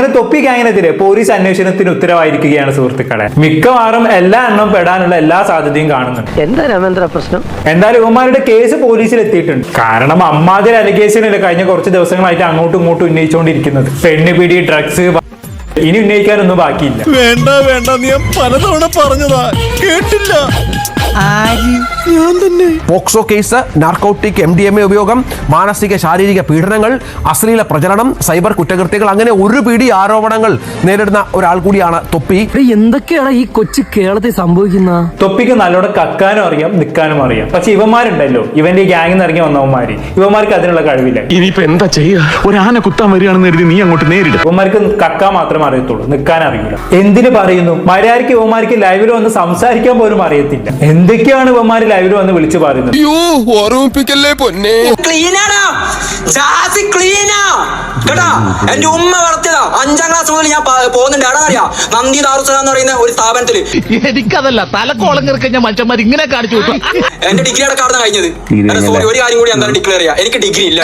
അങ്ങനെ തൊപ്പി ഗ്യാങ്ങിനെതിരെ പോലീസ് അന്വേഷണത്തിന് ഉത്തരവായിരിക്കുകയാണ് സുഹൃത്തുക്കളെ. മിക്കവാറും എല്ലാ എണ്ണം പെടാനുള്ള എല്ലാ സാധ്യതയും കാണുന്നുണ്ട്. എന്താ രാമേന്ദ്ര പ്രശ്നം? എന്തായാലും ഇവന്മാരുടെ കേസ് പോലീസിൽ എത്തിയിട്ടുണ്ട്. കാരണം അമ്മാതിരി അലിഗേഷനല്ലേ കഴിഞ്ഞ കുറച്ച് ദിവസങ്ങളായിട്ട് അങ്ങോട്ടും ഇങ്ങോട്ടും ഉന്നയിച്ചുകൊണ്ടിരിക്കുന്നത്. പെണ്ണുപിടി, ഡ്രഗ്സ്, ഇനി ഉന്നയിക്കാനൊന്നും ബാക്കിയില്ല. വേണ്ട വേണ്ട, നീ പലതവണ പറഞ്ഞതാ, കേട്ടില്ല. പോക്സോ കേസ്, നാർക്കോട്ടിക് MDMA ഉപയോഗം, മാനസിക ശാരീരിക പീഡനങ്ങൾ, അശ്ലീല പ്രചരണം, സൈബർ കുറ്റകൃത്യങ്ങൾ, അങ്ങനെ ഒരു പിടി ആരോപണങ്ങൾ നേരിടുന്ന ഒരാൾ കൂടിയാണ് തൊപ്പി. എന്തൊക്കെയാണ് ഈ കൊച്ചു കേരളത്തിൽ സംഭവിക്കുന്ന? തൊപ്പിക്ക് നല്ലോണം കക്കാനും അറിയാം, നിൽക്കാനും അറിയാം. പക്ഷെ ഇവന്മാരുണ്ടല്ലോ, ഇവന്റെ ഈ ഗ്യാങ്ങിൽ നിന്ന് ഇറങ്ങി വന്നവന്മാര്, ഇവന്മാർക്ക് അതിനുള്ള കഴിവില്ല. ഇനിയിപ്പോ എന്താ ചെയ്യുക? ഒരു ആന കുത്താൻ വരികയാണെന്ന് കരുതി നീ അങ്ങോട്ട് നേരിടും. ഇവന്മാർക്ക് കക്കാൻ മാത്രമേ അറിയത്തുള്ളൂ, നിൽക്കാൻ അറിയില്ല. എന്തിനു പറയുന്നു? മര്യാദയ്ക്ക് ഇവന്മാർക്ക് ലൈവിൽ വന്ന് സംസാരിക്കാൻ പോലും അറിയത്തില്ല. എന്തൊക്കെയാണ് ഇവന്മാര് ലൈവിൽ വന്ന് വിളിച്ചു പറയുന്നത്? എന്റെ ഉമ്മ വളർത്തിയതാ. 5ാം ക്ലാസ് മുതൽ ഞാൻ പോകുന്നുണ്ട്. അവിടെ അറിയാം, നന്ദി ദാറുസലാം എന്ന് പറയുന്ന ഒരു സ്ഥാപനത്തില്. എനിക്കതല്ല, തലക്കോളം കിറക്കഞ്ഞ മനുഷ്യന്മാർ ഇങ്ങനെ കാണിച്ചു. എന്റെ ഡിഗ്രി അടക്കാണ് കഴിഞ്ഞത്. സോറി, ഒരു കാര്യം കൂടി എന്തായാലും ഡിക്ലെയർ ചെയ്യാം. എനിക്ക് ഡിഗ്രി ഇല്ല.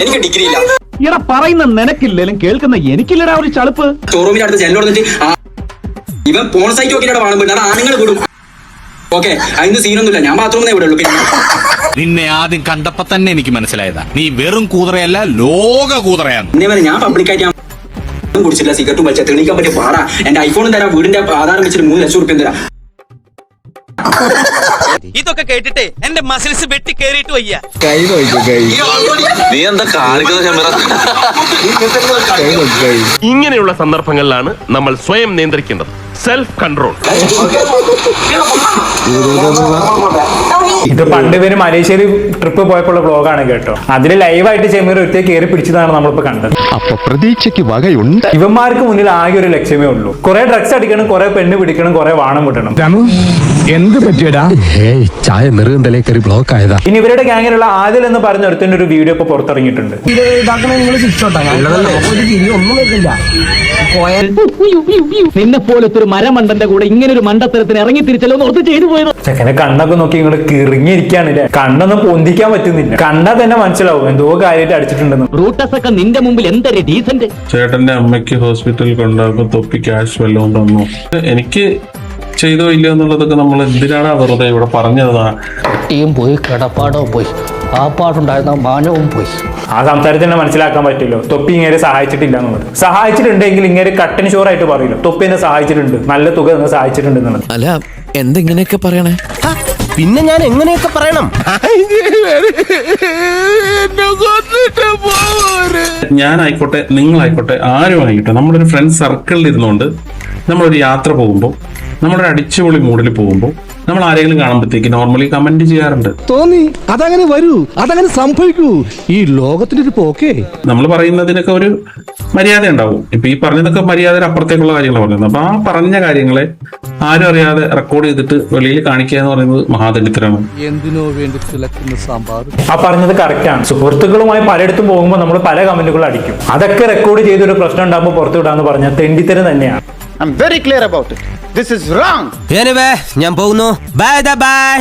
എനിക്ക് ഡിഗ്രി ഇല്ല. ഇവിടെ പറയുന്ന നിനക്കില്ലേലും കേൾക്കുന്ന എനിക്കില്ലടാ ഒരു ചളുപ്പ്. ഷോറൂമിന്റെ അടുത്ത് ചെല്ലോട് ഇവൻ പോൺ സൈറ്റ് നോക്കിയിട്ട് വേണം. ആണുങ്ങൾ വിടും. ഓക്കെ, അതിന് സീനൊന്നുമില്ല. ഞാൻ ബാത്റൂമിൽ വിടുള്ളൂ. പിന്നെ നിന്നെ ആദ്യം കണ്ടപ്പോ തന്നെ എനിക്ക് മനസ്സിലായതാ, നീ വെറും കൂതറയല്ല, ലോക കൂതറയാണ്. ഞാൻ പബ്ലിക്കായിട്ട് കുടിച്ചില്ല, സിഗരറ്റും വലിച്ച തെളിയിക്കാൻ പറ്റിയ പാടാ. എന്റെ ഐഫോണും തരാം, വീടിന്റെ ആധാരം വെച്ചിട്ട് 3 ലക്ഷം റുപ്യ തരാം. ഇതൊക്കെ കേട്ടിട്ടേ എന്റെ മസിൽസ് വെട്ടി കേറിയിട്ട് വയ്യ. നീ എന്താ കാണിക്കുന്നത്? ഇങ്ങനെയുള്ള സന്ദർഭങ്ങളിലാണ് നമ്മൾ സ്വയം നിയന്ത്രിക്കേണ്ടത്. Self control. ഇത് പണ്ട് ഇവര് മലേഷ്യയിൽ ട്രിപ്പ് പോയപ്പോൾ വ്ളോഗാണ് കേട്ടോ. അതില് ലൈവായിട്ട് ചെമ്മീർ ഒറ്റ കയറി പിടിച്ചതാണ് നമ്മളിപ്പോ കണ്ടത്. അപ്പൊ പ്രതീക്ഷയ്ക്ക് വകയുണ്ട്. ഇവന്മാർക്ക് മുന്നിൽ ആകെ ഒരു ലക്ഷ്യമേ ഉള്ളൂ. കുറെ ഡ്രഗ്സ് അടിക്കണം, കുറെ പെണ്ണ് പിടിക്കണം, കുറെ വാണം വിടണം. എന്ത് പറ്റിയടാ? ചായ നെറുകന്തലേ കയറി ബ്ലോക്ക് ആയതാ. ഇനി ഇവരുടെ ഗ്യാങ്ങിലുള്ള ആദിൽ എന്ന് പറഞ്ഞ ഒരുത്തിന്റെ ഒരു വീഡിയോ ഇപ്പൊ പുറത്തിറങ്ങിയിട്ടുണ്ട്. നിന്നെ പോലത്തെ ഒരു മരമണ്ടന്റെ കൂടെ ഇങ്ങനെ ഒരു മണ്ടത്തരത്തിന് ഇറങ്ങി തിരിച്ചല്ലോ ഓർത്ത് ചെയ്തു പോയത്. ചെക്കനെ കണ്ണൊക്കെ നോക്കി ഇങ്ങോട്ട് കിറങ്ങിയിരിക്കാണില്ലേ. കണ്ണൊന്നും പൊന്തിക്കാൻ പറ്റുന്നില്ല. കണ്ടാൽ തന്നെ മനസ്സിലാവും എന്തോ കാര്യമായിട്ട് അടിച്ചിട്ടുണ്ടെന്ന്. റൂട്ടസ് ഒക്കെ നിന്റെ മുമ്പിൽ എന്തൊരു ഡീസന്റ്. ചേട്ടന്റെ അമ്മയ്ക്ക് ഹോസ്പിറ്റലിൽ കൊണ്ടാകുമ്പോൾ തൊപ്പി ക്യാഷ് വല്ലതും തന്നു. എനിക്ക് ചെയ്തോ ഇല്ലയോ എന്നുള്ളതൊക്കെ നമ്മൾ എന്തിനാണ് വെറുതെ ഇവിടെ പറഞ്ഞതാ. കുട്ടിയും പോയി, കിടപ്പാടവും പോയി, ആ പാടുണ്ടായിരുന്ന മാനവും പോയി. ആ സംസാരത്തിന് മനസ്സിലാക്കാൻ പറ്റില്ലോ തൊപ്പി ഇങ്ങനെ സഹായിച്ചിട്ടില്ല എന്നുള്ളത്. സഹായിച്ചിട്ടുണ്ടെങ്കിൽ ഇങ്ങനെ കട്ടൻ ഷോറായിട്ട് പറയില്ല തൊപ്പി എന്നെ സഹായിച്ചിട്ടുണ്ട്, നല്ല തുക എന്നെ സഹായിച്ചിട്ടുണ്ട് എന്നുള്ളത്. അല്ല, എന്തെങ്ങനെയൊക്കെ പറയണേ? പിന്നെ ഞാൻ എങ്ങനെയൊക്കെ പറയണം? ഞാനായിക്കോട്ടെ, നിങ്ങളായിക്കോട്ടെ, ആരും ആയിക്കോട്ടെ, നമ്മളൊരു ഫ്രണ്ട് സർക്കിളിൽ ഇരുന്നുകൊണ്ട് നമ്മളൊരു യാത്ര പോകുമ്പോൾ, നമ്മളൊരു അടിച്ചുപൊളി മൂഡിൽ പോകുമ്പോൾ നമ്മൾ ആരെങ്കിലും കാണുമ്പോഴത്തേക്ക് നോർമലി കമന്റ് ചെയ്യാറുണ്ട്. തോന്നി അതങ്ങനെ വരൂ, അതങ്ങനെ സംഭവിക്കൂ. ഈ ലോകത്തിന്റെ ഒരു പോക്കേ. നമ്മൾ പറയുന്നതിനൊക്കെ ഒരു മര്യാദ ഉണ്ടാവും. ഇപ്പൊ ഈ പറഞ്ഞതൊക്കെ മര്യാദയുടെ അപ്പുറത്തേക്കുള്ള കാര്യങ്ങൾ പറയുന്നത്. അപ്പൊ ആ പറഞ്ഞ കാര്യങ്ങളെ ആരും അറിയാതെ റെക്കോർഡ് ചെയ്തിട്ട് വെളിയിൽ കാണിക്കുക എന്ന് പറയുന്നത് മഹാദരിദ്രമാണ്. എന്തിനോ വേണ്ടി തിളക്കുന്ന സാമ്പാർ. ആ പറഞ്ഞത് കറക്റ്റ് ആണ്. സുഹൃത്തുക്കളുമായി പലയിടത്തും പോകുമ്പോൾ നമ്മൾ പല കമന്റുകൾ അടിക്കും. അതൊക്കെ റെക്കോർഡ് ചെയ്തൊരു പ്രശ്നം ഉണ്ടാകുമ്പോൾ പുറത്തു വിടാന്ന് പറഞ്ഞാൽ തെണ്ടിത്തരം തന്നെയാണ്. I'm very clear about it. This is wrong. ഞാൻ പോകുന്നു. Bye bye.